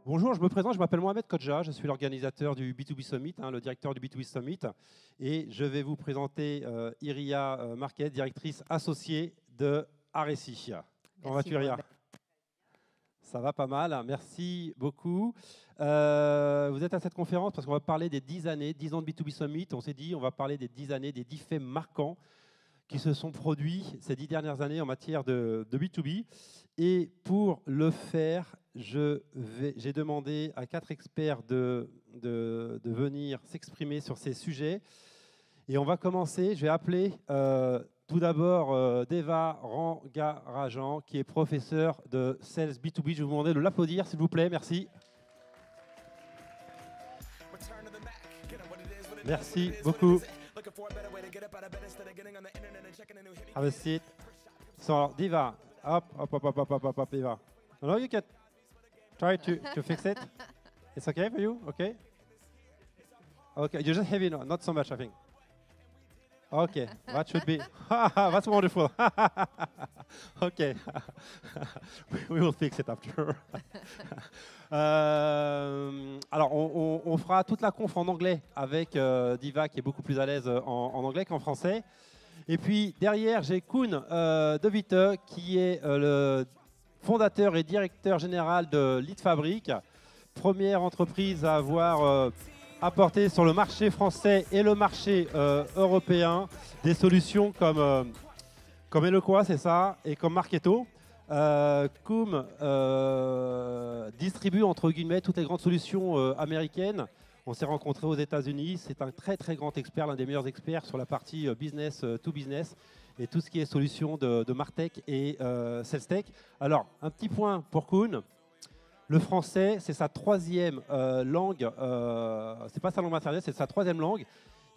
Bonjour, je me présente, je m'appelle Mohamed Kodja, je suis l'organisateur du B2B Summit, le directeur du B2B Summit, et je vais vous présenter Iria Marquet, directrice associée de Aressi. Comment Merci vas-tu, Iria? Mohamed. Ça va pas mal, merci beaucoup. Vous êtes à cette conférence parce qu'on va parler des 10 années, 10 ans de B2B Summit. On s'est dit, on va parler des 10 années, des 10 faits marquants qui se sont produits ces 10 dernières années en matière de B2B. Et pour le faire, j'ai demandé à 4 experts de venir s'exprimer sur ces sujets. Et on va commencer, je vais appeler tout d'abord Deva Rangarajan, qui est professeur de Sales B2B. Je vais vous demander de l'applaudir, s'il vous plaît, merci. Merci beaucoup. Have a seat. So, Diva, up, Diva. No, you can try to fix it. It's okay for you? Okay? Okay, you just heavy, not so much, I think. Okay, that should be. That's wonderful. Okay, we will fix it after. Alors, on fera toute la conf en anglais avec Diva qui est beaucoup plus à l'aise en anglais qu'en français. Et puis derrière, j'ai Koen De Witte qui est le fondateur et directeur général de Lead Fabric, première entreprise à avoir apporté sur le marché français et le marché européen des solutions comme Eloqua, c'est ça, et comme Marketo. Koen distribue entre guillemets toutes les grandes solutions américaines. On s'est rencontrés aux États-Unis. C'est un très très grand expert, l'un des meilleurs experts sur la partie business to business et tout ce qui est solutions de Martech et SalesTech. Alors, un petit point pour Koen. Le français, c'est sa troisième langue. C'est pas sa langue maternelle, c'est sa troisième langue.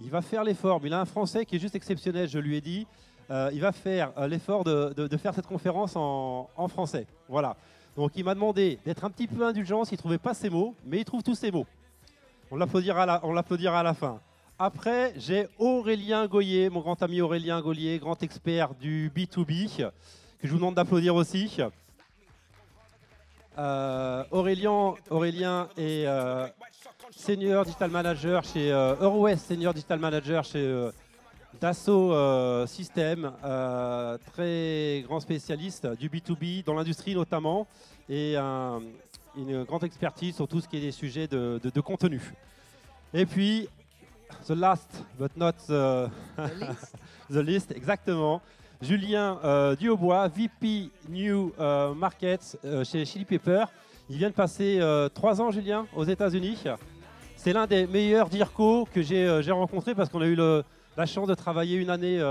Il va faire l'effort, mais il a un français qui est juste exceptionnel, je lui ai dit. Il va faire l'effort de faire cette conférence en français. Voilà. Donc il m'a demandé d'être un petit peu indulgent s'il ne trouvait pas ses mots, mais il trouve tous ses mots. On l'applaudira à la fin. Après, j'ai Aurélien Goyer, mon grand ami Aurélien Goyer, grand expert du B2B, que je vous demande d'applaudir aussi. Aurélien est Senior Digital Manager chez Eurowest, Senior Digital Manager chez Dassault Systèmes, très grand spécialiste du B2B dans l'industrie notamment, et une grande expertise sur tout ce qui est des sujets de contenu. Et puis, the last but not the least, exactement, Julien Duaubois, VP New Markets chez Chili Pepper. Il vient de passer 3 ans, Julien, aux États-Unis. C'est l'un des meilleurs DIRCO que j'ai rencontré parce qu'on a eu la chance de travailler une année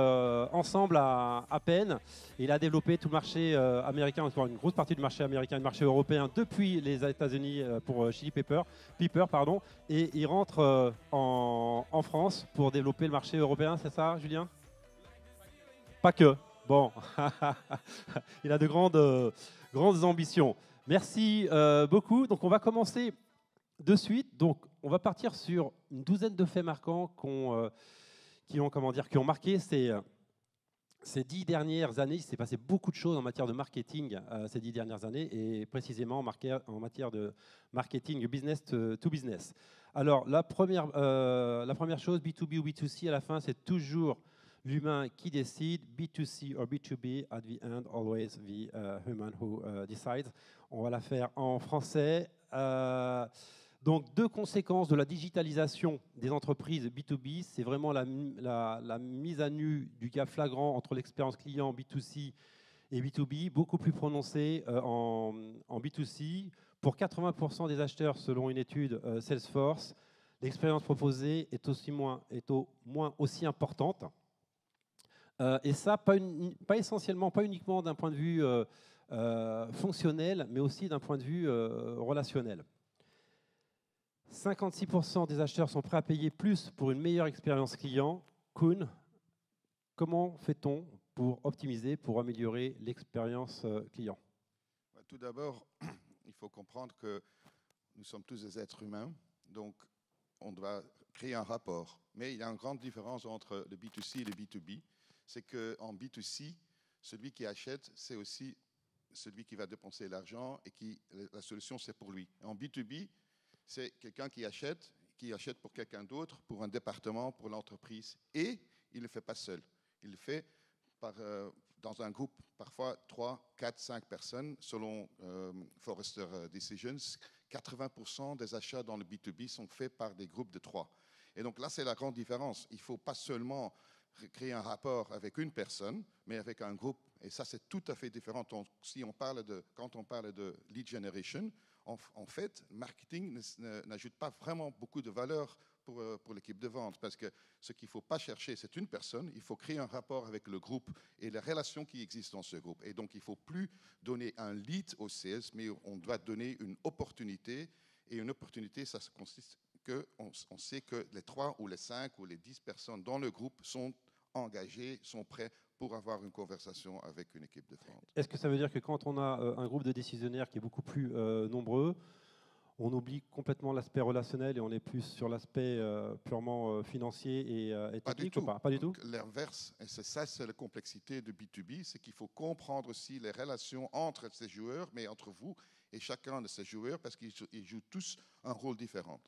ensemble à peine. Il a développé tout le marché américain, une grosse partie du marché américain et du marché européen depuis les États-Unis pour Chili Pepper, pardon, et il rentre en France pour développer le marché européen, c'est ça, Julien? Pas que. Bon, il a de grandes ambitions. Merci beaucoup. Donc on va commencer de suite. Donc on va partir sur une douzaine de faits marquants qui ont marqué ces 10 dernières années. Il s'est passé beaucoup de choses en matière de marketing ces 10 dernières années et précisément en matière de marketing business to business. Alors la première chose, B2B ou B2C, à la fin, c'est toujours l'humain qui décide. B2C or B2B, at the end, always the human who decides. On va la faire en français. Donc, deux conséquences de la digitalisation des entreprises B2B, c'est vraiment la mise à nu du gap flagrant entre l'expérience client B2C et B2B, beaucoup plus prononcée en B2C. Pour 80% des acheteurs, selon une étude Salesforce, l'expérience proposée est au moins aussi importante. Et ça, pas essentiellement, pas uniquement d'un point de vue fonctionnel, mais aussi d'un point de vue relationnel. 56% des acheteurs sont prêts à payer plus pour une meilleure expérience client. Koen, comment fait-on pour optimiser, pour améliorer l'expérience client? Tout d'abord, il faut comprendre que nous sommes tous des êtres humains, donc on doit créer un rapport. Mais il y a une grande différence entre le B2C et le B2B. C'est qu'en B2C, celui qui achète, c'est aussi celui qui va dépenser l'argent et la solution, c'est pour lui. En B2B, c'est quelqu'un qui achète pour quelqu'un d'autre, pour un département, pour l'entreprise. Et il ne le fait pas seul. Il le fait dans un groupe, parfois 3, 4, 5 personnes, selon Forrester Decisions. 80% des achats dans le B2B sont faits par des groupes de 3. Et donc là, c'est la grande différence. Il ne faut pas seulement créer un rapport avec une personne, mais avec un groupe. Et ça, c'est tout à fait différent. Quand on parle de lead generation, en fait, marketing n'ajoute pas vraiment beaucoup de valeur pour l'équipe de vente, parce que ce qu'il ne faut pas chercher, c'est une personne. Il faut créer un rapport avec le groupe et les relations qui existent dans ce groupe. Et donc, il ne faut plus donner un lead au sales, mais on doit donner une opportunité. Et une opportunité, ça consiste on sait que les 3 ou les 5 ou les 10 personnes dans le groupe sont engagées, sont prêts pour avoir une conversation avec une équipe de vente. Est-ce que ça veut dire que quand on a un groupe de décisionnaires qui est beaucoup plus nombreux, on oublie complètement l'aspect relationnel et on est plus sur l'aspect purement financier et technique ou pas? Pas du tout. L'inverse, et c'est la complexité de B2B, c'est qu'il faut comprendre aussi les relations entre ces joueurs, mais entre vous et chacun de ces joueurs, parce qu'ils jouent tous un rôle différent.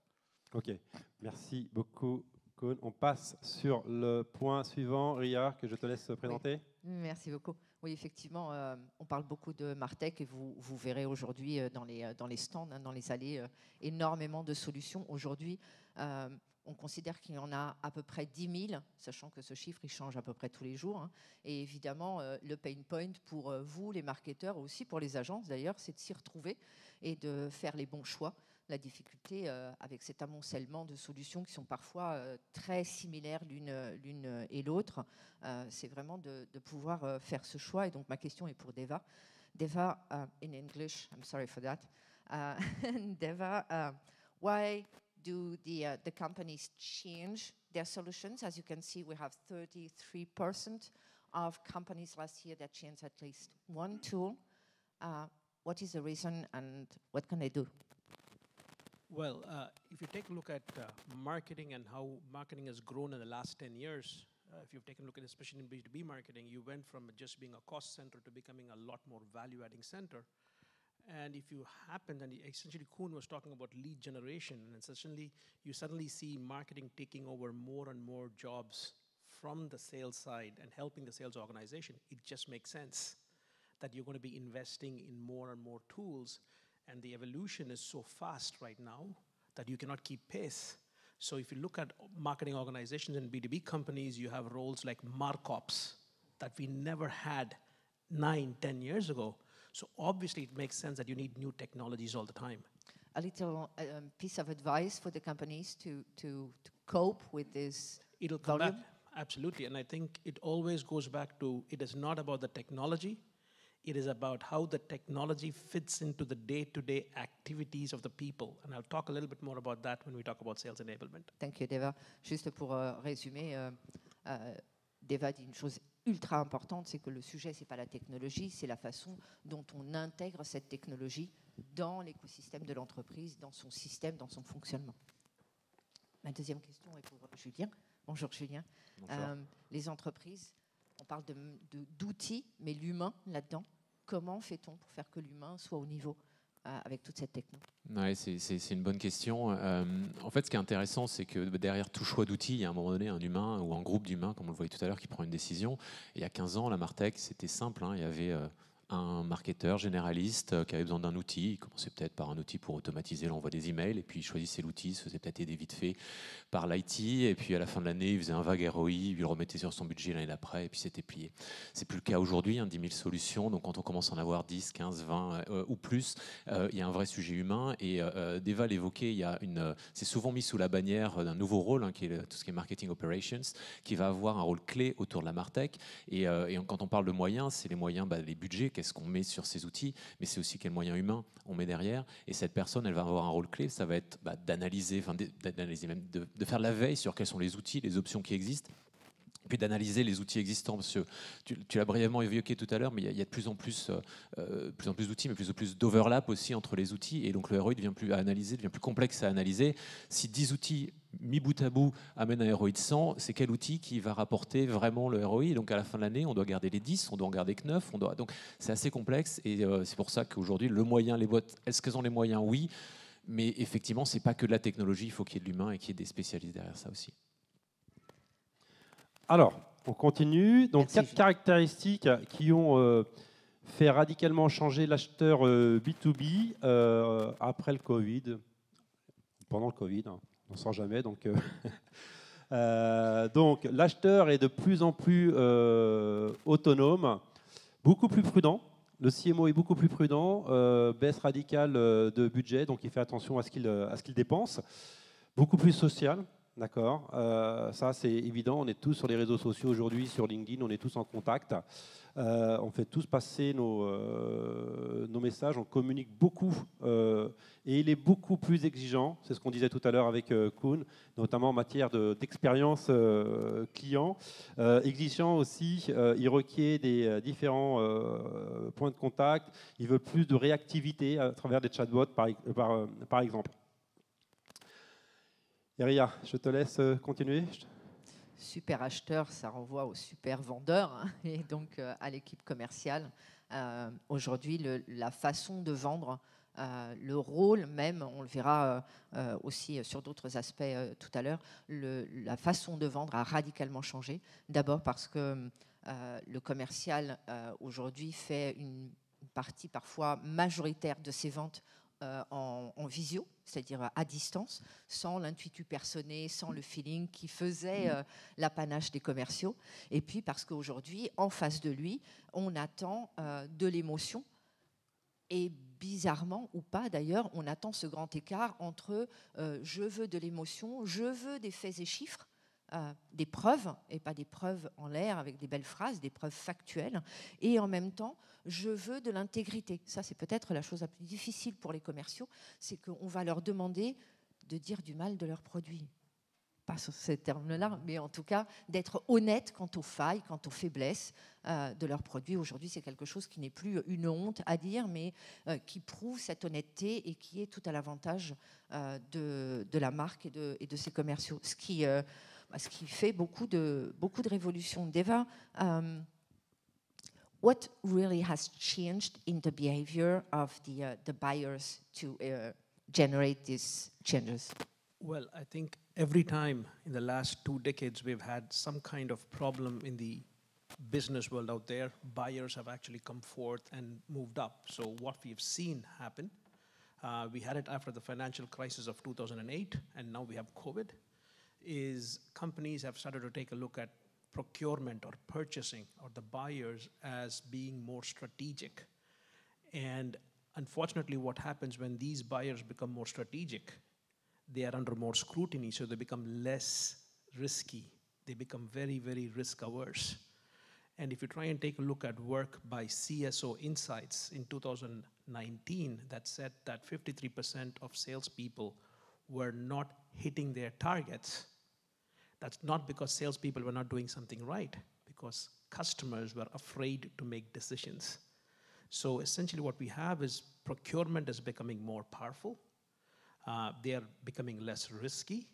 Ok, merci beaucoup, Koen. On passe sur le point suivant, Ria, que je te laisse présenter. Oui. Merci beaucoup. Oui, effectivement, on parle beaucoup de Martech et vous verrez aujourd'hui dans les stands, dans les allées, énormément de solutions. Aujourd'hui, on considère qu'il y en a à peu près 10 000, sachant que ce chiffre, il change à peu près tous les jours. Hein. Et évidemment, le pain point pour vous, les marketeurs, aussi pour les agences d'ailleurs, c'est de s'y retrouver et de faire les bons choix. La difficulté avec cet amoncellement de solutions qui sont parfois très similaires l'une et l'autre, c'est vraiment de pouvoir faire ce choix. Et donc, ma question est pour Deva. Deva, in English, I'm sorry for that. Deva, why do the companies change their solutions? As you can see, we have 33% of companies last year that changed at least one tool. What is the reason and what can they do? Well, if you take a look at marketing and how marketing has grown in the last 10 years, if you've taken a look at, especially in B2B marketing, you went from just being a cost center to becoming a lot more value-adding center. And if you happen, and essentially Koen was talking about lead generation, and essentially you suddenly see marketing taking over more and more jobs from the sales side and helping the sales organization. It just makes sense that you're going to be investing in more and more tools. And the evolution is so fast right now that you cannot keep pace. So if you look at marketing organizations and B2B companies, you have roles like MarCops that we never had 9, 10 years ago. So obviously it makes sense that you need new technologies all the time. A little piece of advice for the companies to cope with this It'll come volume? back, absolutely. And I think it always goes back to, it is not about the technology. It is about how the technology fits into the day-to-day activities of the people. And I'll talk a little bit more about that when we talk about sales enablement. Thank you, Deva. Juste pour résumer, Deva dit une chose ultra importante, c'est que le sujet, ce n'est pas la technologie, c'est la façon dont on intègre cette technologie dans l'écosystème de l'entreprise, dans son système, dans son fonctionnement. Ma deuxième question est pour Julien. Bonjour Julien. Bonjour. Les entreprises, on parle d'outils, mais l'humain là-dedans, comment fait-on pour faire que l'humain soit au niveau avec toute cette techno? Ouais, c'est une bonne question. En fait, ce qui est intéressant, c'est que derrière tout choix d'outils, il y a à un moment donné un humain ou un groupe d'humains, comme on le voyait tout à l'heure, qui prend une décision. Et il y a 15 ans, la Martech, c'était simple. Hein, il y avait un marketeur généraliste qui avait besoin d'un outil. Il commençait peut-être par un outil pour automatiser l'envoi des emails, et puis il choisissait l'outil, il se faisait peut-être aider vite fait par l'IT, et puis à la fin de l'année, il faisait un vague ROI, il le remettait sur son budget l'année d'après, et puis c'était plié. C'est plus le cas aujourd'hui, 10 000 solutions, donc quand on commence à en avoir 10, 15, 20 ou plus, il y a un vrai sujet humain, et Deva l'évoquait, c'est souvent mis sous la bannière d'un nouveau rôle, qui est tout ce qui est marketing operations, qui va avoir un rôle clé autour de la Martech, et quand on parle de moyens, c'est les moyens, les budgets, qu'est-ce qu'on met sur ces outils, mais c'est aussi quels moyens humains on met derrière. Et cette personne, elle va avoir un rôle clé, ça va être d'analyser, même de faire de la veille sur quels sont les outils, les options qui existent, puis d'analyser les outils existants. Parce que tu l'as brièvement évoqué tout à l'heure, mais il y a de plus en plus d'outils, mais plus en plus d'overlap aussi entre les outils. Et donc le ROI devient plus complexe à analyser. Si 10 outils mis bout à bout amènent un ROI de 100, c'est quel outil qui va rapporter vraiment le ROI? Donc à la fin de l'année, on doit garder les 10, on doit en garder que 9. Donc c'est assez complexe. Et c'est pour ça qu'aujourd'hui, le moyen, les boîtes, est-ce qu'elles ont les moyens? Oui. Mais effectivement, ce n'est pas que de la technologie, il faut qu'il y ait de l'humain et qu'il y ait des spécialistes derrière ça aussi. Alors, on continue. Donc, Merci, 4 Gilles. caractéristiques qui ont fait radicalement changer l'acheteur B2B après le Covid, pendant le Covid, hein, on ne sort jamais. Donc, l'acheteur est de plus en plus autonome, beaucoup plus prudent. Le CMO est beaucoup plus prudent, baisse radicale de budget, donc il fait attention à ce qu'il dépense, beaucoup plus social. D'accord, ça c'est évident, on est tous sur les réseaux sociaux aujourd'hui, sur LinkedIn, on est tous en contact, on fait tous passer nos messages, on communique beaucoup et il est beaucoup plus exigeant, c'est ce qu'on disait tout à l'heure avec Koen, notamment en matière d'expérience client, exigeant aussi, il requiert des différents points de contact, il veut plus de réactivité à travers des chatbots par exemple. Iria, je te laisse continuer. Super acheteur, ça renvoie au super vendeur hein, et donc à l'équipe commerciale. Aujourd'hui, la façon de vendre, le rôle même, on le verra aussi sur d'autres aspects tout à l'heure, la façon de vendre a radicalement changé. D'abord parce que le commercial aujourd'hui fait une partie parfois majoritaire de ses ventes en visio, c'est-à-dire à distance, sans l'intuitu personné, sans le feeling qui faisait l'apanage des commerciaux. Et puis parce qu'aujourd'hui, en face de lui, on attend de l'émotion. Et bizarrement, ou pas d'ailleurs, on attend ce grand écart entre je veux de l'émotion, je veux des faits et chiffres, des preuves, et pas des preuves en l'air avec des belles phrases, des preuves factuelles, et en même temps, je veux de l'intégrité. Ça, c'est peut-être la chose la plus difficile pour les commerciaux, c'est qu'on va leur demander de dire du mal de leurs produits. Pas sur ces termes-là, mais en tout cas, d'être honnête quant aux failles, quant aux faiblesses de leurs produits. Aujourd'hui, c'est quelque chose qui n'est plus une honte à dire, mais qui prouve cette honnêteté et qui est tout à l'avantage de la marque et de ses commerciaux. Ce qui fait beaucoup de révolutions. Deva, what really has changed in the behavior of the buyers to generate these changes? Well, I think every time in the last 2 decades we've had some kind of problem in the business world out there, buyers have actually come forth and moved up. So what we've seen happen, we had it after the financial crisis of 2008, and now we have COVID, is companies have started to take a look at procurement or purchasing or the buyers as being more strategic. And unfortunately, what happens when these buyers become more strategic, they are under more scrutiny, so they become less risky. They become very, very risk averse. And if you try and take a look at work by CSO Insights in 2019, that said that 53% of salespeople were not hitting their targets. That's not because salespeople were not doing something right, because customers were afraid to make decisions. So essentially what we have is procurement is becoming more powerful. They are becoming less risky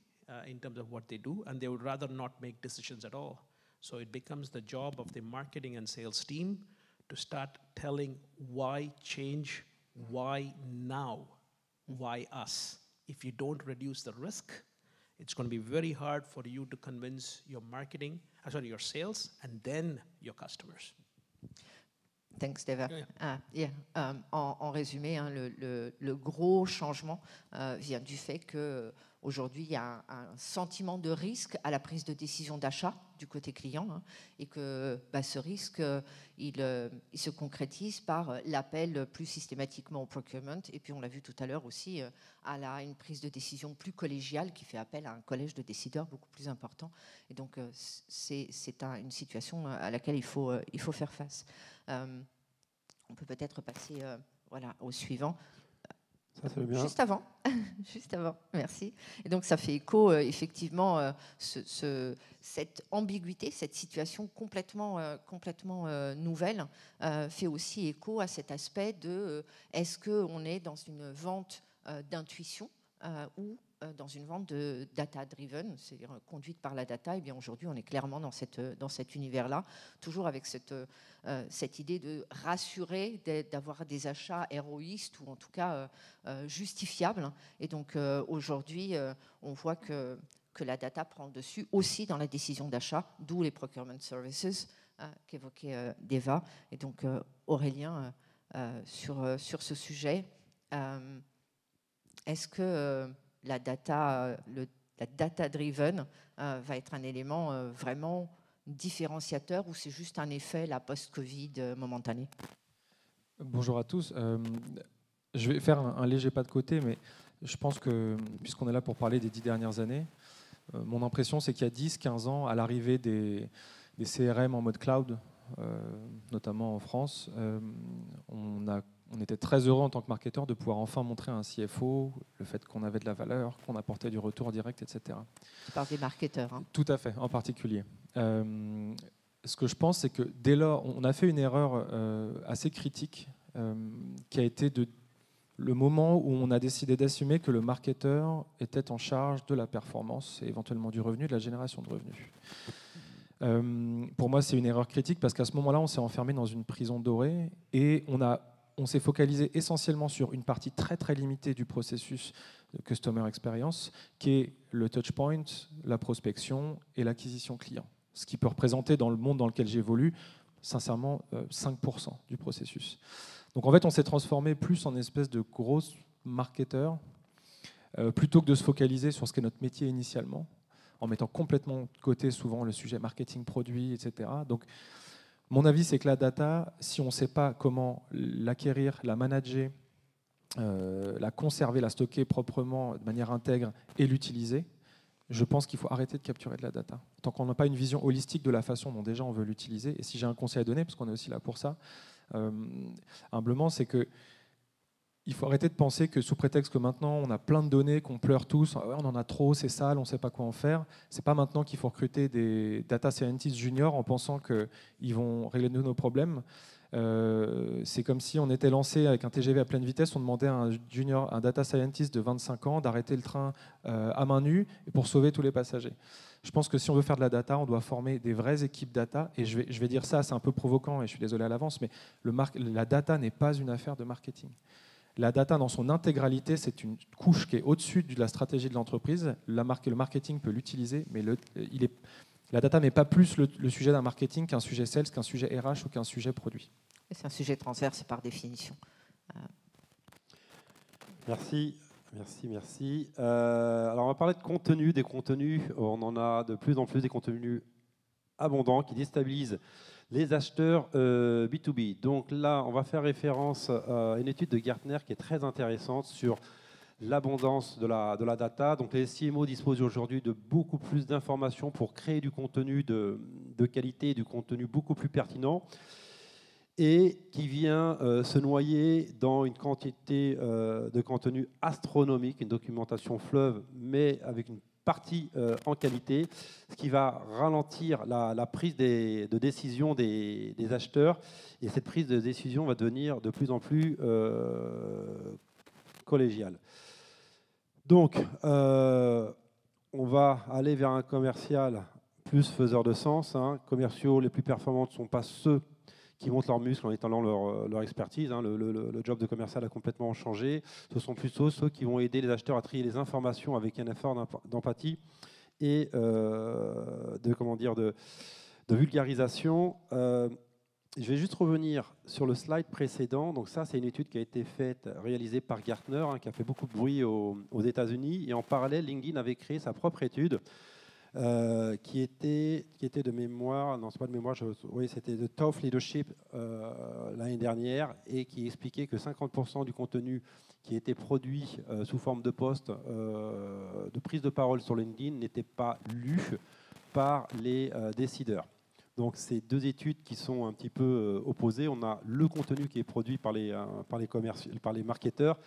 in terms of what they do, and they would rather not make decisions at all. So it becomes the job of the marketing and sales team to start telling why change, why now, why us. If you don't reduce the risk, it's going to be very hard for you to convince your your sales, and then your customers. Thanks, Deva. En résumé, hein, le gros changement vient du fait qu'aujourd'hui, il y a un sentiment de risque à la prise de décision d'achat du côté client, hein, et que ce risque, il se concrétise par l'appel plus systématiquement au procurement, et puis on l'a vu tout à l'heure aussi, à une prise de décision plus collégiale qui fait appel à un collège de décideurs beaucoup plus important. Et donc, c'est une situation à laquelle il faut faire face. On peut peut-être passer au suivant. Ça, c'est le mien. Juste avant, juste avant, merci. Et donc ça fait écho effectivement cette ambiguïté, cette situation complètement nouvelle fait aussi écho à cet aspect de est-ce qu'on est dans une vente d'intuition ou dans une vente de data-driven, c'est-à-dire conduite par la data. Et bien aujourd'hui, on est clairement dans cet univers-là, toujours avec cette idée de rassurer, d'avoir des achats héroïstes ou en tout cas justifiables. Et donc aujourd'hui, on voit que la data prend le dessus aussi dans la décision d'achat, d'où les procurement services qu'évoquait Deva. Et donc Aurélien, sur ce sujet, est-ce que la data-driven va être un élément vraiment différenciateur ou c'est juste un effet, la post-Covid momentané? Bonjour à tous. Je vais faire un léger pas de côté, mais je pense que, puisqu'on est là pour parler des 10 dernières années, mon impression, c'est qu'il y a 10-15 ans, à l'arrivée des CRM en mode cloud, notamment en France, on était très heureux en tant que marketeur de pouvoir enfin montrer à un CFO le fait qu'on avait de la valeur, qu'on apportait du retour direct, etc. Tu parles des marketeurs. Hein. Tout à fait, en particulier. Ce que je pense, c'est que dès lors, on a fait une erreur assez critique qui a été le moment où on a décidé d'assumer que le marketeur était en charge de la performance et éventuellement du revenu, de la génération de revenus. Pour moi, c'est une erreur critique parce qu'à ce moment-là, on s'est enfermé dans une prison dorée et on s'est focalisé essentiellement sur une partie très très limitée du processus de Customer Experience, qui est le touchpoint, la prospection et l'acquisition client. Ce qui peut représenter dans le monde dans lequel j'évolue, sincèrement, 5% du processus. Donc en fait, on s'est transformé plus en espèce de gros marketeur, plutôt que de se focaliser sur ce qu'est notre métier initialement, en mettant complètement de côté souvent le sujet marketing, produit, etc. Donc mon avis, c'est que la data, si on ne sait pas comment l'acquérir, la manager, la conserver, la stocker proprement, de manière intègre et l'utiliser, je pense qu'il faut arrêter de capturer de la data. Tant qu'on n'a pas une vision holistique de la façon dont déjà on veut l'utiliser, et si j'ai un conseil à donner, parce qu'on est aussi là pour ça, humblement, c'est que il faut arrêter de penser que sous prétexte que maintenant on a plein de données, qu'on pleure tous, on en a trop, c'est sale, on ne sait pas quoi en faire. C'est pas maintenant qu'il faut recruter des data scientists juniors en pensant qu'ils vont régler nos problèmes. C'est comme si on était lancé avec un TGV à pleine vitesse, on demandait à un data scientist de 25 ans d'arrêter le train à main nue pour sauver tous les passagers. Je pense que si on veut faire de la data, on doit former des vraies équipes data. Et je vais dire ça, c'est un peu provoquant et je suis désolé à l'avance, mais la data n'est pas une affaire de marketing. La data dans son intégralité, c'est une couche qui est au-dessus de la stratégie de l'entreprise. Le marketing peut l'utiliser, mais la data n'est pas plus le sujet d'un marketing qu'un sujet sales, qu'un sujet RH ou qu'un sujet produit. C'est un sujet transverse par définition. Merci. Alors on va parler de contenu, des contenus. On en a de plus en plus des contenus abondants qui déstabilisent les acheteurs B2B. Donc là, on va faire référence à une étude de Gartner qui est très intéressante sur l'abondance de la data. Donc les CMO disposent aujourd'hui de beaucoup plus d'informations pour créer du contenu de qualité, du contenu beaucoup plus pertinent et qui vient se noyer dans une quantité de contenu astronomique, une documentation fleuve, mais avec une partie en qualité, ce qui va ralentir la prise de décision des acheteurs. Et cette prise de décision va devenir de plus en plus collégiale. Donc, on va aller vers un commercial plus faiseur de sens. Commerciaux les plus performants ne sont pas ceux qui montent leurs muscles en étalant leur expertise. Le job de commercial a complètement changé. Ce sont plutôt ceux qui vont aider les acheteurs à trier les informations avec un effort d'empathie et de vulgarisation. Je vais juste revenir sur le slide précédent. Donc ça, c'est une étude qui a été réalisée par Gartner, qui a fait beaucoup de bruit aux États-Unis. Et en parallèle, LinkedIn avait créé sa propre étude qui était de mémoire, non, c'est pas de mémoire, oui, c'était de Tough Leadership l'année dernière, et qui expliquait que 50% du contenu qui était produit sous forme de post, de prise de parole sur LinkedIn, n'était pas lu par les décideurs. Donc, c'est deux études qui sont un petit peu opposées. On a le contenu qui est produit par les marketeurs,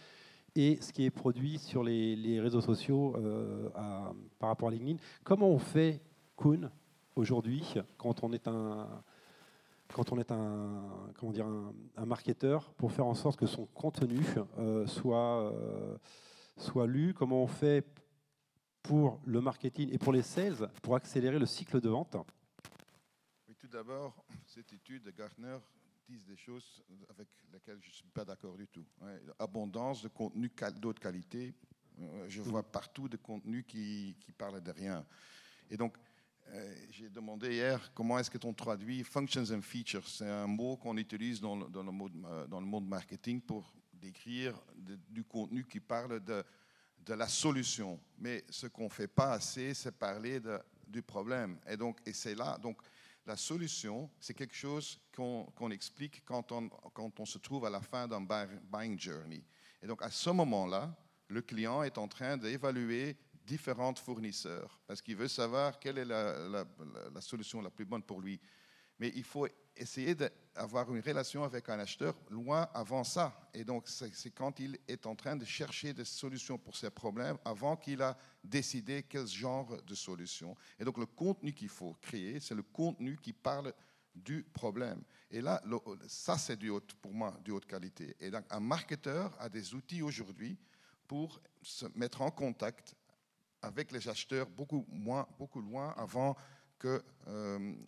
et ce qui est produit sur les réseaux sociaux par rapport à LinkedIn. Comment on fait, Koen, aujourd'hui, quand on est un marketeur, pour faire en sorte que son contenu soit lu? Comment on fait pour le marketing et pour les sales pour accélérer le cycle de vente? Oui, tout d'abord, cette étude de Gartner dit des choses avec lesquelles je ne suis pas d'accord du tout. Ouais, abondance de contenu d'autre qualité. Je vois partout des contenus qui parlent de rien. Et donc, j'ai demandé hier comment est-ce que on traduit functions and features. C'est un mot qu'on utilise dans le monde marketing pour décrire du contenu qui parle de la solution. Mais ce qu'on ne fait pas assez, c'est parler du problème. Et c'est là. Donc, la solution, c'est quelque chose qu'on explique quand on se trouve à la fin d'un buying journey. Et donc, à ce moment-là, le client est en train d'évaluer différents fournisseurs parce qu'il veut savoir quelle est la solution la plus bonne pour lui. Mais il faut essayer d'avoir une relation avec un acheteur loin avant ça. Et donc, c'est quand il est en train de chercher des solutions pour ses problèmes avant qu'il a décidé quel genre de solution. Et donc, le contenu qu'il faut créer, c'est le contenu qui parle du problème. Et là, ça, c'est pour moi, de haute qualité. Et donc, un marketeur a des outils aujourd'hui pour se mettre en contact avec les acheteurs beaucoup loin avant que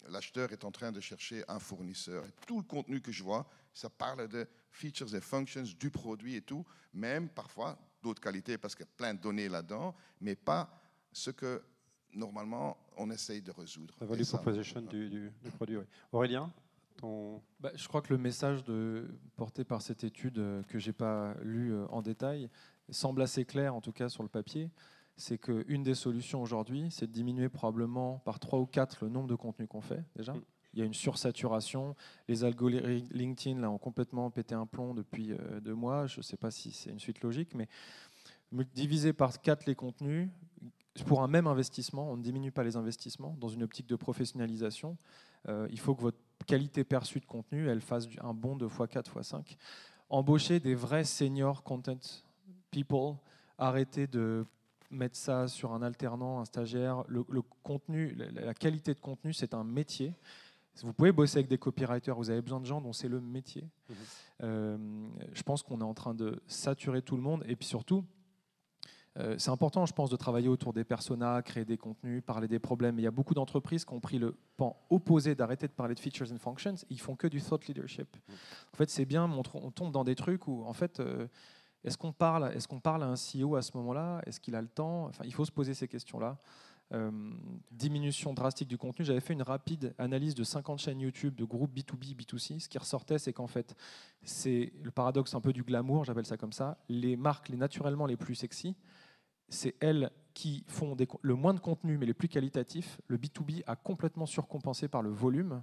l'acheteur est en train de chercher un fournisseur. Et tout le contenu que je vois, ça parle de features et functions du produit et tout, même parfois d'autres qualités parce qu'il y a plein de données là-dedans, mais pas ce que normalement on essaye de résoudre. La value proposition du produit. Oui. Aurélien, je crois que le message porté par cette étude que je n'ai pas lu en détail semble assez clair, en tout cas sur le papier. C'est qu'une des solutions aujourd'hui, c'est de diminuer probablement par 3 ou 4 le nombre de contenus qu'on fait déjà. Il y a une sursaturation. Les algorithmes LinkedIn là, ont complètement pété un plomb depuis 2 mois. Je ne sais pas si c'est une suite logique, mais diviser par 4 les contenus, pour un même investissement, on ne diminue pas les investissements. Dans une optique de professionnalisation, il faut que votre qualité perçue de contenu, elle fasse un bond de x4, x5. Embaucher des vrais senior content people, arrêter de mettre ça sur un alternant, un stagiaire. Le contenu, la qualité de contenu, c'est un métier. Vous pouvez bosser avec des copywriters, vous avez besoin de gens dont c'est le métier. Je pense qu'on est en train de saturer tout le monde. Et puis surtout, c'est important, je pense, de travailler autour des personas, créer des contenus, parler des problèmes. Il y a beaucoup d'entreprises qui ont pris le pan opposé d'arrêter de parler de features and functions. Ils font que du thought leadership. En fait, c'est bien, on tombe dans des trucs où, en fait, est-ce qu'on parle à un CEO à ce moment-là? Est-ce qu'il a le temps? Enfin, il faut se poser ces questions-là. Diminution drastique du contenu. J'avais fait une rapide analyse de 50 chaînes YouTube de groupes B2B, B2C. Ce qui ressortait, c'est qu'en fait, c'est le paradoxe un peu du glamour, j'appelle ça comme ça. Les marques, naturellement les plus sexy, c'est elles qui font le moins de contenu, mais les plus qualitatifs. Le B2B a complètement surcompensé par le volume.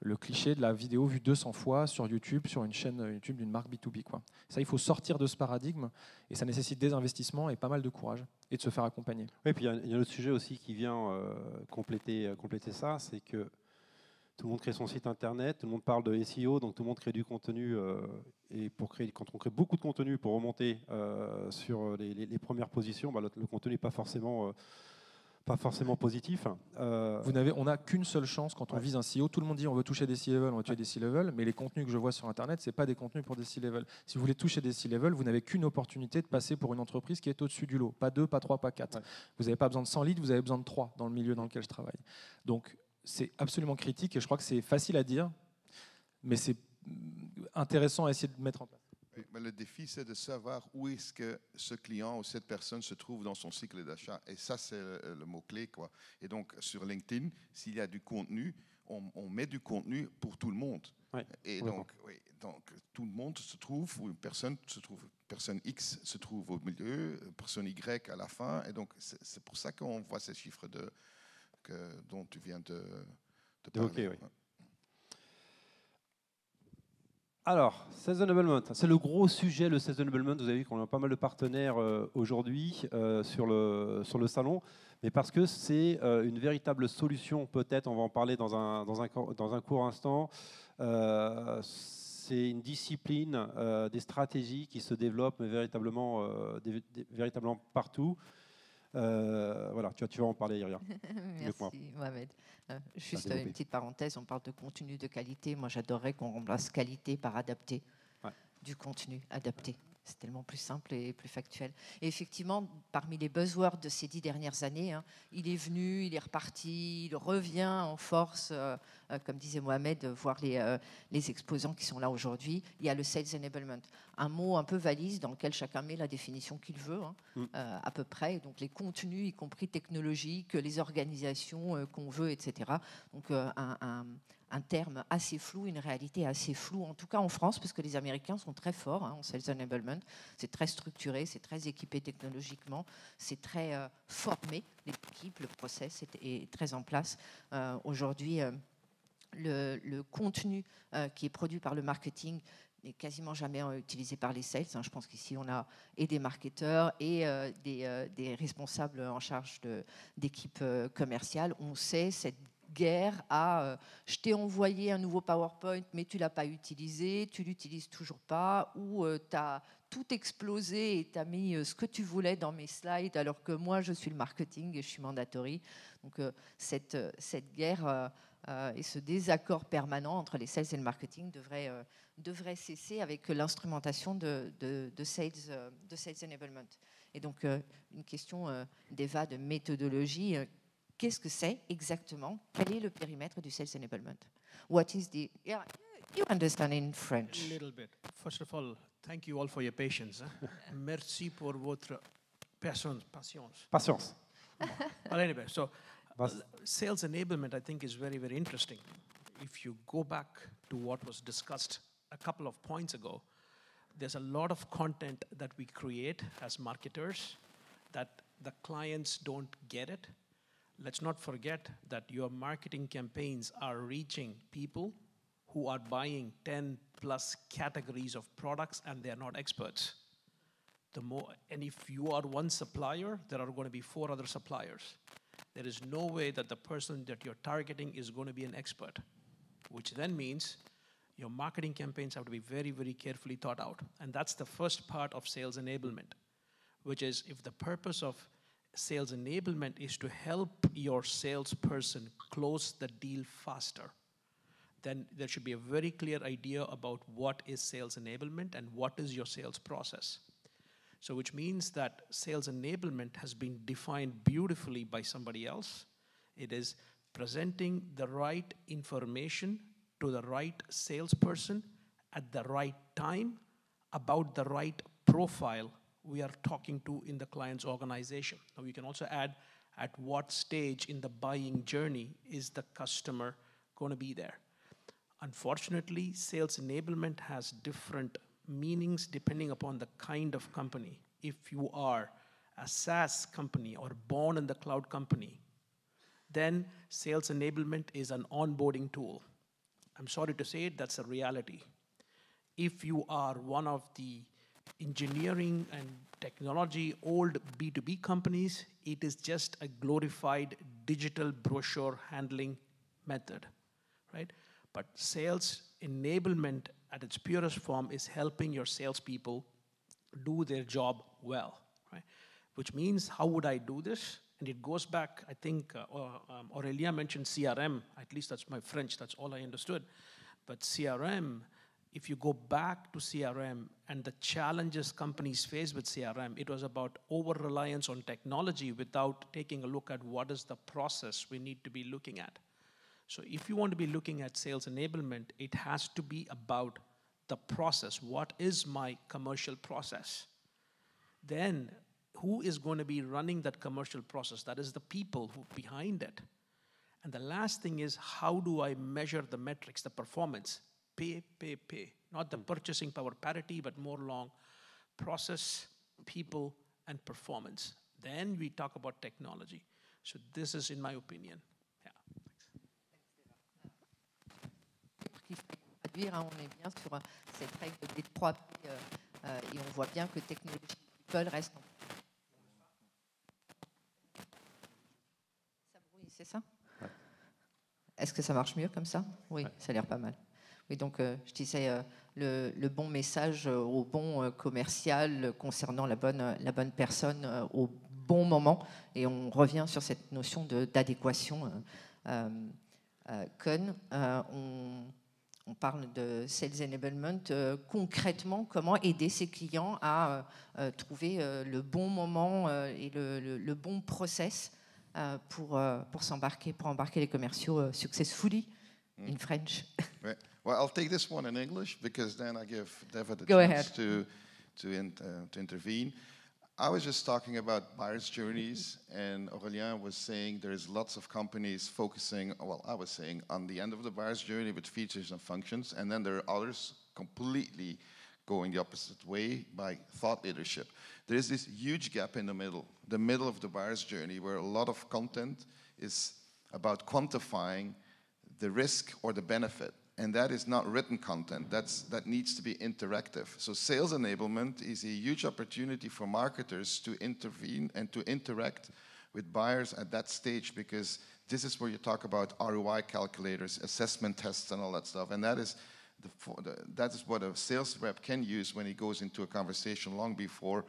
Le cliché de la vidéo vue 200 fois sur YouTube, sur une chaîne YouTube d'une marque B2B. Quoi. Ça, il faut sortir de ce paradigme et ça nécessite des investissements et pas mal de courage et de se faire accompagner. Oui, et puis il y a un autre sujet aussi qui vient compléter ça, c'est que tout le monde crée son site internet, tout le monde parle de SEO, donc tout le monde crée du contenu. Et quand on crée beaucoup de contenu pour remonter sur les premières positions, le contenu n'est pas forcément positif. On n'a qu'une seule chance quand on vise un CEO. Tout le monde dit on veut toucher des C-level, on veut tuer des C-level, mais les contenus que je vois sur Internet, ce n'est pas des contenus pour des C-level. Si vous voulez toucher des C-level, vous n'avez qu'une opportunité de passer pour une entreprise qui est au-dessus du lot. Pas 2, pas 3, pas 4. Ouais. Vous n'avez pas besoin de 100 leads, vous avez besoin de 3 dans le milieu dans lequel je travaille. Donc c'est absolument critique et je crois que c'est facile à dire, mais c'est intéressant à essayer de mettre en place. Oui, mais le défi, c'est de savoir où est-ce que ce client ou cette personne se trouve dans son cycle d'achat. Et ça, c'est le mot-clé, quoi. Et donc, sur LinkedIn, s'il y a du contenu, on met du contenu pour tout le monde. Ouais. Et donc, tout le monde se trouve, ou personne X se trouve au milieu, personne Y à la fin. Et donc, c'est pour ça qu'on voit ces chiffres dont tu viens de parler. Okay, oui. Alors, Sales Enablement, c'est le gros sujet, le Sales Enablement. Vous avez vu qu'on a pas mal de partenaires aujourd'hui sur le salon, mais parce que c'est une véritable solution, peut-être, on va en parler dans un court instant. c'est une discipline, des stratégies qui se développent véritablement, véritablement partout. Voilà, tu vas en parler, Iria. Merci, Mohamed. Juste une petite parenthèse, on parle de contenu de qualité. Moi, j'adorerais qu'on remplace qualité par adapté. Ouais. Du contenu adapté. C'est tellement plus simple et plus factuel. Et effectivement, parmi les buzzwords de ces 10 dernières années, il est venu, il est reparti, il revient en force, comme disait Mohamed, voir les exposants qui sont là aujourd'hui. Il y a le Sales Enablement, un mot un peu valise dans lequel chacun met la définition qu'il veut, à peu près. Donc les contenus, y compris technologiques, les organisations qu'on veut, etc. Donc un terme assez flou, une réalité assez floue, en tout cas en France, parce que les Américains sont très forts en Sales Enablement. C'est très structuré, c'est très équipé technologiquement, c'est très formé, l'équipe, le process est très en place. Aujourd'hui, le contenu qui est produit par le marketing n'est quasiment jamais utilisé par les sales. Je pense qu'ici, on a et des marketeurs et des responsables en charge d'équipes commerciales. On sait cette guerre à je t'ai envoyé un nouveau PowerPoint mais tu ne l'as pas utilisé, tu ne l'utilises toujours pas, ou tu as tout explosé et tu as mis ce que tu voulais dans mes slides alors que moi je suis le marketing et je suis mandatory. Donc cette guerre et ce désaccord permanent entre les sales et le marketing devrait cesser avec l'instrumentation de sales enablement. Et donc une question d'Eva de méthodologie. Qu'est-ce que c'est exactement? Quel est le périmètre du Sales Enablement? What is the... Yeah, you understand in French. A little bit. First of all, thank you all for your patience. Merci pour votre patience. Patience. Well, anyway, so sales enablement, I think, is very, very interesting. If you go back to what was discussed a couple of points ago, there's a lot of content that we create as marketers that the clients don't get it. Let's not forget that your marketing campaigns are reaching people who are buying 10 plus categories of products and they're not experts. And if you are one supplier, there are going to be 4 other suppliers. There is no way that the person that you're targeting is going to be an expert, which then means your marketing campaigns have to be very, very carefully thought out. And that's the first part of sales enablement, which is if the purpose of sales enablement is to help your salesperson close the deal faster, then there should be a very clear idea about what is sales enablement and what is your sales process. So which means that sales enablement has been defined beautifully by somebody else. It is presenting the right information to the right salesperson at the right time about the right profile we are talking to in the client's organization. Now we can also add at what stage in the buying journey is the customer going to be there. Unfortunately, sales enablement has different meanings depending upon the kind of company. If you are a SaaS company or born in the cloud company, then sales enablement is an onboarding tool. I'm sorry to say it, that's a reality. If you are one of the engineering and technology old B2B companies, it is just a glorified digital brochure handling method, right? But sales enablement at its purest form is helping your salespeople do their job well, right? Which means, how would I do this? And it goes back, I think, Aurelia mentioned CRM, at least that's my French, that's all I understood. But CRM, if you go back to CRM and the challenges companies face with CRM, it was about over-reliance on technology without taking a look at what is the process we need to be looking at. So if you want to be looking at sales enablement, it has to be about the process. What is my commercial process? Then who is going to be running that commercial process? That is the people who behind it. And the last thing is, how do I measure the metrics, the performance? Pay. Not the purchasing power parity, but more along process, people, and performance. Then we talk about technology. So this is, in my opinion. On est bien sur cette règle des 3 P et on voit bien que technologie et people restent. Ça brouille, c'est ça? Est-ce que ça marche mieux comme ça? Oui, ça a l'air pas mal. Et donc, je disais, le bon message au bon commercial concernant la bonne personne au bon moment. Et on revient sur cette notion d'adéquation. On parle de Sales Enablement. Concrètement, comment aider ses clients à trouver le bon moment et le bon process pour embarquer les commerciaux successfully in French. Right. Well, I'll take this one in English because then I give David a Go chance ahead. to intervene. I was just talking about buyer's journeys, and Aurélien was saying there's lots of companies focusing, well, I was saying, on the end of the buyer's journey with features and functions, and then there are others completely going the opposite way by thought leadership. There is this huge gap in the middle of the buyer's journey, where a lot of content is about quantifying the risk or the benefit. And that is not written content. That needs to be interactive. So sales enablement is a huge opportunity for marketers to intervene and to interact with buyers at that stage, because this is where you talk about ROI calculators, assessment tests, and all that stuff. And that is what a sales rep can use when he goes into a conversation long before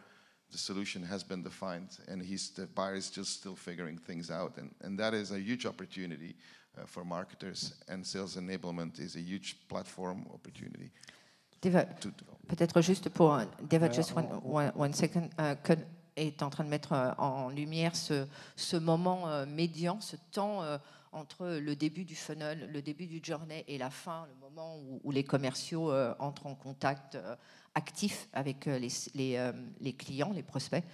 the solution has been defined, and the buyer is just still figuring things out. And that is a huge opportunity for marketers, and sales enablement is a huge platform opportunity. Peut-être juste pour David, just one second. Kun est en train de mettre en lumière ce moment médian, ce temps entre le début du funnel, le début du journey et la fin, le moment où les commerciaux entrent en contact actif avec les clients, les prospects.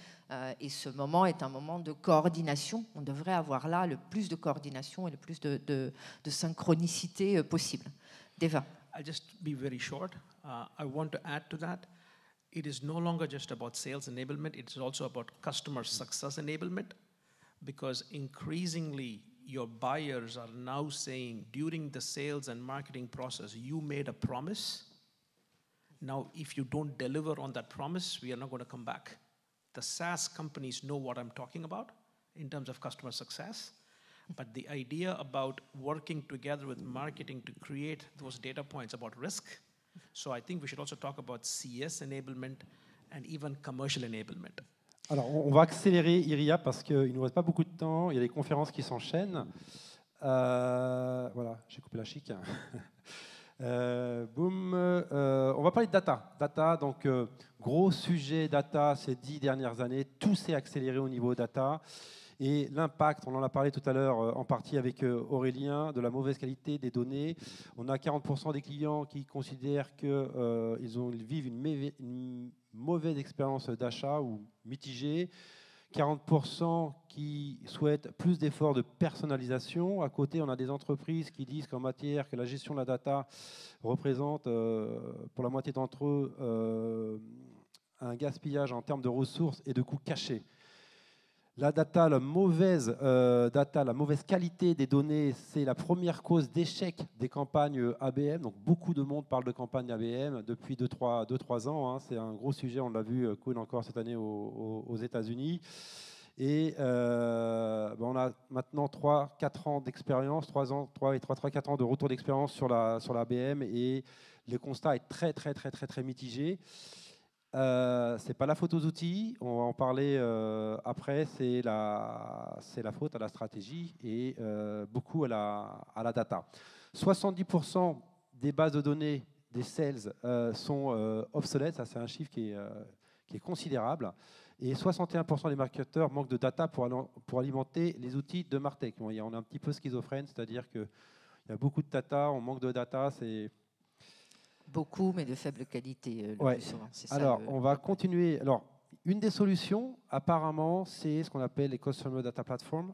Et ce moment est un moment de coordination. On devrait avoir là le plus de coordination et le plus de synchronicité possible. Deva. I'll just be very short. I want to add to that. It is no longer just about sales enablement. It's also about customer success enablement, because increasingly your buyers are now saying during the sales and marketing process, you made a promise. Now, if you don't deliver on that promise, we are not going to come back. The SaaS companies know what I'm talking about in terms of customer success. But the idea about working together with marketing to create those data points about risk. So I think we should also talk about CS enablement and even commercial enablement. Alors, on va accélérer, Iria, parce qu'il ne nous reste pas beaucoup de temps. Il y a des conférences qui s'enchaînent. Voilà, j'ai coupé la chic. Boum. On va parler de data. Data, donc gros sujet data ces 10 dernières années. Tout s'est accéléré au niveau data. Et l'impact, on en a parlé tout à l'heure en partie avec Aurélien, de la mauvaise qualité des données. On a 40% des clients qui considèrent qu'ils vivent une mauvaise expérience d'achat ou mitigée. 40% qui souhaitent plus d'efforts de personnalisation. À côté, on a des entreprises qui disent qu'en matière que la gestion de la data représente pour la moitié d'entre eux un gaspillage en termes de ressources et de coûts cachés. La data, la mauvaise qualité des données, c'est la première cause d'échec des campagnes ABM. Donc beaucoup de monde parle de campagnes ABM depuis 2-3 ans. Hein. C'est un gros sujet, on l'a vu cool encore cette année aux États-Unis. Et on a maintenant 3-4 ans d'expérience, 3-4 ans de retour d'expérience sur la ABM, et le constat est très mitigé. C'est pas la faute aux outils, on va en parler après, c'est la faute à la stratégie et beaucoup à la data. 70% des bases de données des sales sont obsolètes, ça c'est un chiffre qui est considérable, et 61% des marketeurs manquent de data pour alimenter les outils de Martech. On est un petit peu schizophrène, c'est-à-dire qu'il y a beaucoup de data, on manque de data, c'est... Beaucoup, mais de faible qualité. Ouais. Alors, on va continuer. Alors, une des solutions, apparemment, c'est ce qu'on appelle les Customer Data Platform,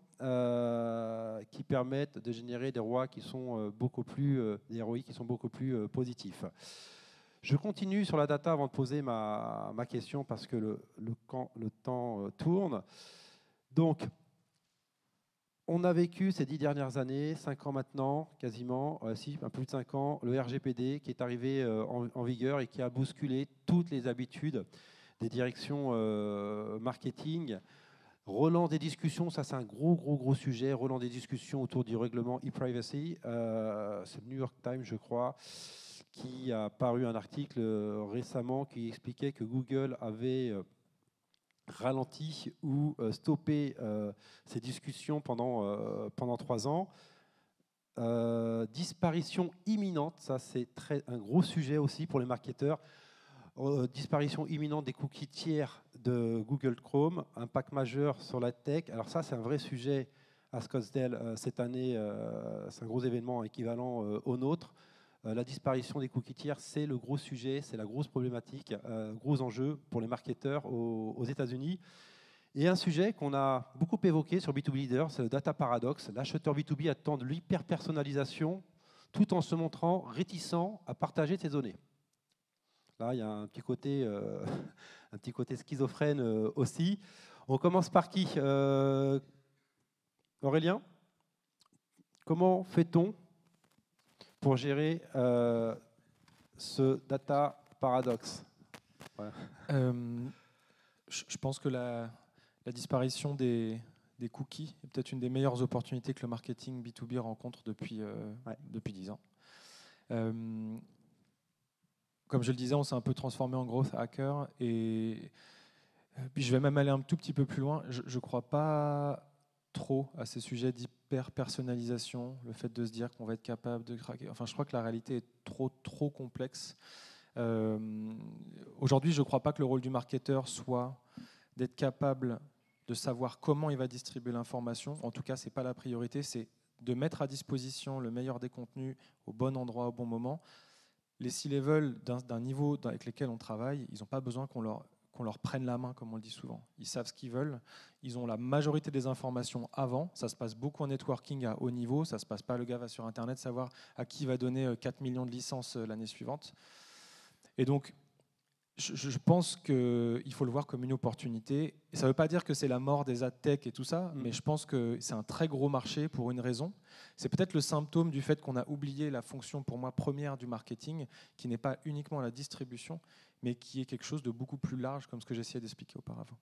qui permettent de générer des ROI qui sont beaucoup plus positifs. Je continue sur la data avant de poser ma question, parce que le temps tourne. Donc, on a vécu ces 10 dernières années, 5 ans maintenant, quasiment, un peu plus de 5 ans, le RGPD qui est arrivé en vigueur et qui a bousculé toutes les habitudes des directions marketing. Relance des discussions, ça c'est un gros sujet, relance des discussions autour du règlement e-privacy. C'est le New York Times, je crois, qui a paru un article récemment qui expliquait que Google avait ralenti ou stoppé ces discussions pendant 3 ans. Disparition imminente, ça c'est un gros sujet aussi pour les marketeurs. Disparition imminente des cookies tiers de Google Chrome, impact majeur sur la tech. Alors ça c'est un vrai sujet à Scottsdale cette année, c'est un gros événement équivalent au nôtre. La disparition des cookies tiers, c'est le gros sujet, c'est la grosse problématique, gros enjeu pour les marketeurs aux États-Unis. Et un sujet qu'on a beaucoup évoqué sur B2B Leader, c'est le data paradoxe. L'acheteur B2B attend de l'hyper-personnalisation tout en se montrant réticent à partager ses données. Là, il y a un petit côté schizophrène aussi. On commence par qui Aurélien, comment fait-on pour gérer ce data paradoxe? Je pense que la disparition des cookies est peut-être une des meilleures opportunités que le marketing B2B rencontre depuis 10 ans. Comme je le disais, on s'est un peu transformé en growth hacker et puis je vais même aller un tout petit peu plus loin. Je ne crois pas trop à ces sujets d'hyper-personnalisation, le fait de se dire qu'on va être capable de craquer. Enfin, je crois que la réalité est trop complexe. Aujourd'hui, je ne crois pas que le rôle du marketeur soit d'être capable de savoir comment il va distribuer l'information. En tout cas, ce n'est pas la priorité, c'est de mettre à disposition le meilleur des contenus au bon endroit, au bon moment. Les C-level d'un niveau avec lesquels on travaille, ils n'ont pas besoin qu'on leur prenne la main, comme on le dit souvent. Ils savent ce qu'ils veulent. Ils ont la majorité des informations avant. Ça se passe beaucoup en networking à haut niveau. Ça ne se passe pas, le gars va sur Internet savoir à qui il va donner 4 millions de licences l'année suivante. Et donc, je pense qu'il faut le voir comme une opportunité. Et ça ne veut pas dire que c'est la mort des ad tech et tout ça, mais je pense que c'est un très gros marché pour une raison. C'est peut-être le symptôme du fait qu'on a oublié la fonction, pour moi, première du marketing, qui n'est pas uniquement la distribution, mais qui est quelque chose de beaucoup plus large, comme ce que j'essayais d'expliquer auparavant.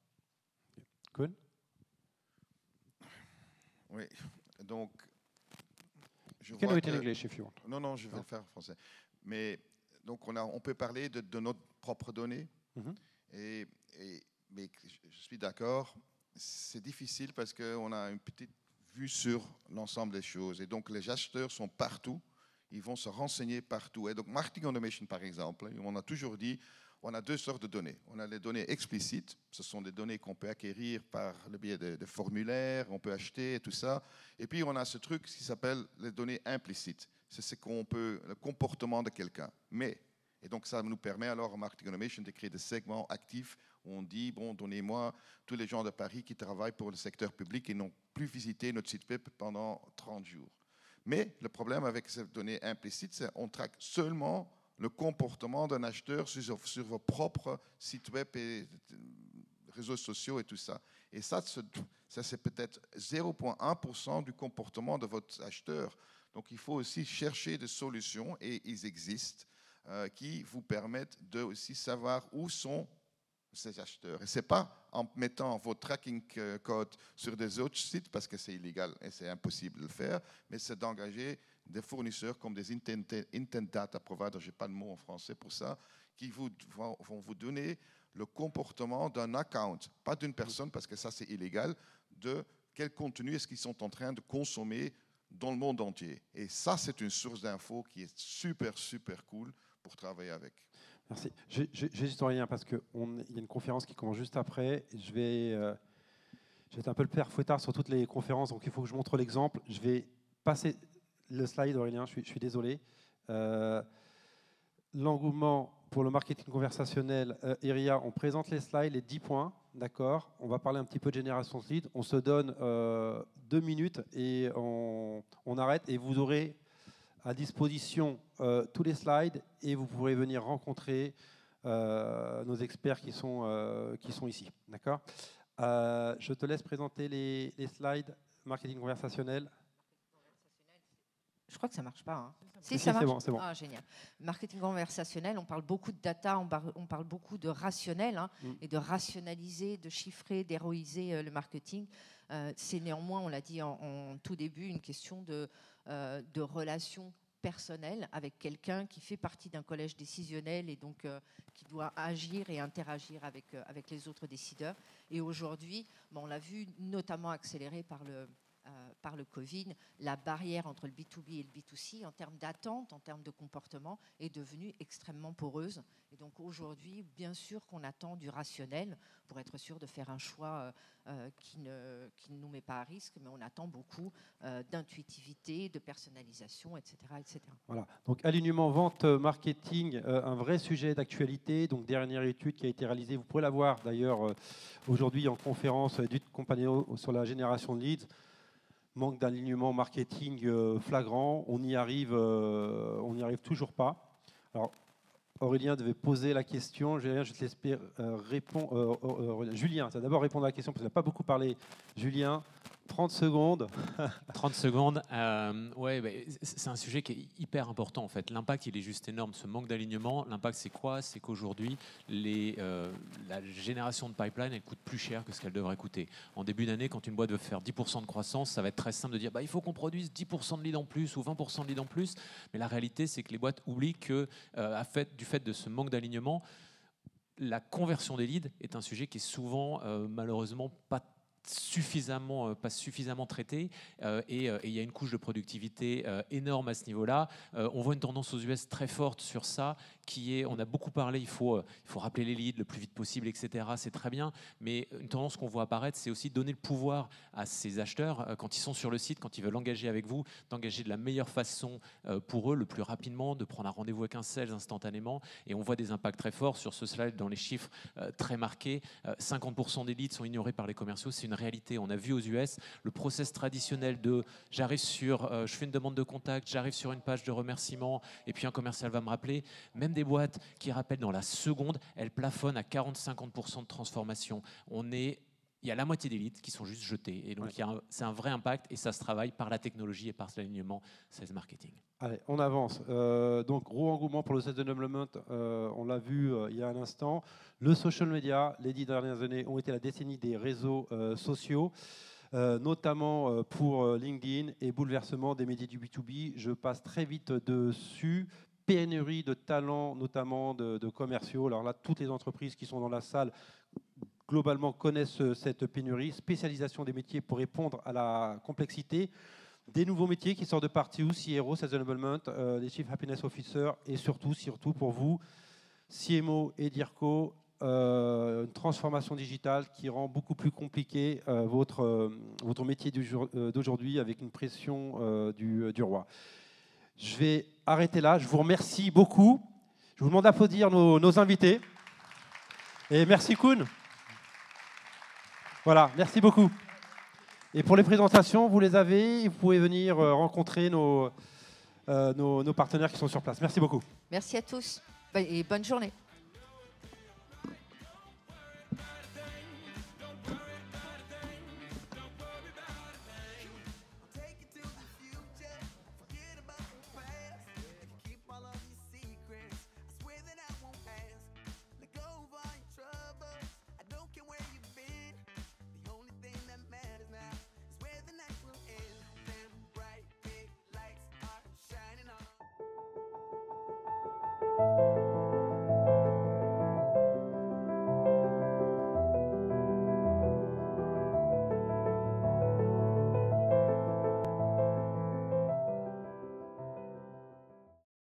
Cool. Oui, donc... Can you do it in English if you want? Non, je vais le faire en français. Mais donc on peut parler de notre propre données. Mais je suis d'accord, c'est difficile parce qu'on a une petite vue sur l'ensemble des choses. Et donc les acheteurs sont partout, ils vont se renseigner partout. Et donc marketing automation, par exemple, on a toujours dit, on a 2 sortes de données. On a les données explicites, ce sont des données qu'on peut acquérir par le biais de formulaires, on peut acheter et tout ça. Et puis on a ce truc qui s'appelle les données implicites. C'est ce qu'on peut, le comportement de quelqu'un. Et donc ça nous permet alors en marketing automation de créer des segments actifs où on dit, bon, donnez-moi tous les gens de Paris qui travaillent pour le secteur public et n'ont plus visité notre site web pendant 30 jours. Mais le problème avec ces données implicites, c'est qu'on traque seulement le comportement d'un acheteur sur vos propres sites web et réseaux sociaux et tout ça. Et ça c'est peut-être 0,1% du comportement de votre acheteur. Donc il faut aussi chercher des solutions, et ils existent, qui vous permettent de aussi savoir où sont ces acheteurs. Et ce n'est pas en mettant vos tracking codes sur des autres sites, parce que c'est illégal et c'est impossible de le faire, mais c'est d'engager des fournisseurs comme des intent data providers, je n'ai pas de mot en français pour ça, qui vont vous donner le comportement d'un account, pas d'une personne, parce que ça c'est illégal, de quel contenu est-ce qu'ils sont en train de consommer dans le monde entier. Et ça, c'est une source d'infos qui est super cool pour travailler avec. Merci. J'hésite rien parce qu'il y a une conférence qui commence juste après. Je vais être un peu le père fouettard sur toutes les conférences, donc il faut que je montre l'exemple. Je vais passer le slide, Aurélien, je suis désolé. L'engouement pour le marketing conversationnel, Iria, on présente les slides, les 10 points, d'accord. On va parler un petit peu de génération de leads. On se donne 2 minutes et on arrête, et vous aurez à disposition tous les slides et vous pourrez venir rencontrer nos experts qui sont ici. D'accord. Je te laisse présenter les slides marketing conversationnel. Je crois que ça ne marche pas. Hein. Si, ça marche. c'est bon. Ah, génial. Marketing conversationnel, on parle beaucoup de data, on parle beaucoup de rationnel, et de rationaliser, de chiffrer, d'héroïser le marketing. C'est néanmoins, on l'a dit en tout début, une question de relations personnel avec quelqu'un qui fait partie d'un collège décisionnel et donc qui doit agir et interagir avec les autres décideurs. Et aujourd'hui, on l'a vu notamment accéléré par le Covid, la barrière entre le B2B et le B2C en termes d'attente, en termes de comportement, est devenue extrêmement poreuse. Et donc aujourd'hui, bien sûr qu'on attend du rationnel pour être sûr de faire un choix qui ne nous met pas à risque, mais on attend beaucoup d'intuitivité, de personnalisation, etc., etc. Voilà. Donc alignement, vente, marketing, un vrai sujet d'actualité. Donc dernière étude qui a été réalisée, vous pourrez la voir d'ailleurs aujourd'hui en conférence du Compagnon sur la génération de leads. Manque d'alignement marketing flagrant, on n'y arrive toujours pas. Alors, Aurélien devait poser la question. Julien, je te laisse répondre. Julien, ça va d'abord répondre à la question parce qu'il n'a pas beaucoup parlé. Julien, 30 secondes. 30 secondes. Ouais, bah, c'est un sujet qui est hyper important en fait. L'impact, il est juste énorme. Ce manque d'alignement, l'impact, c'est quoi? C'est qu'aujourd'hui, la génération de pipeline, elle coûte plus cher que ce qu'elle devrait coûter. En début d'année, quand une boîte veut faire 10% de croissance, ça va être très simple de dire il faut qu'on produise 10% de leads en plus ou 20% de leads en plus. Mais la réalité, c'est que les boîtes oublient que, du fait de ce manque d'alignement, la conversion des leads est un sujet qui est souvent, malheureusement, pas suffisamment traité et il y a une couche de productivité énorme à ce niveau-là. On voit une tendance aux US très forte sur ça, qui est, on a beaucoup parlé, il faut rappeler les leads le plus vite possible, etc. C'est très bien, mais une tendance qu'on voit apparaître, c'est aussi donner le pouvoir à ces acheteurs, quand ils sont sur le site, quand ils veulent engager avec vous, d'engager de la meilleure façon pour eux, le plus rapidement, de prendre un rendez-vous avec un sales instantanément, et on voit des impacts très forts sur ce slide dans les chiffres très marqués. 50% des leads sont ignorés par les commerciaux, c'est une réalité. On a vu aux US le process traditionnel de je fais une demande de contact, j'arrive sur une page de remerciement et puis un commercial va me rappeler. Même des boîtes qui rappellent dans la seconde, elles plafonnent à 40-50% de transformation. Il y a la moitié des leads qui sont juste jetés. Et donc, c'est un vrai impact et ça se travaille par la technologie et par l'alignement sales marketing. Allez, on avance. Donc, gros engouement pour le sales enablement. On l'a vu il y a un instant. Le social media, les 10 dernières années, ont été la décennie des réseaux sociaux, notamment pour LinkedIn et bouleversement des médias du B2B. Je passe très vite dessus. Pénurie de talents, notamment de commerciaux. Alors là, toutes les entreprises qui sont dans la salle globalement connaissent cette pénurie. Spécialisation des métiers pour répondre à la complexité. Des nouveaux métiers qui sortent de partout, CRO, Sales Enablement, les Chief Happiness Officer et surtout pour vous, CMO et DIRCO, une transformation digitale qui rend beaucoup plus compliqué votre métier d'aujourd'hui avec une pression du roi. Je vais arrêter là. Je vous remercie beaucoup. Je vous demande d'applaudir nos invités. Et merci Koen. Voilà, merci beaucoup. Et pour les présentations, vous les avez. Vous pouvez venir rencontrer nos partenaires qui sont sur place. Merci beaucoup. Merci à tous et bonne journée.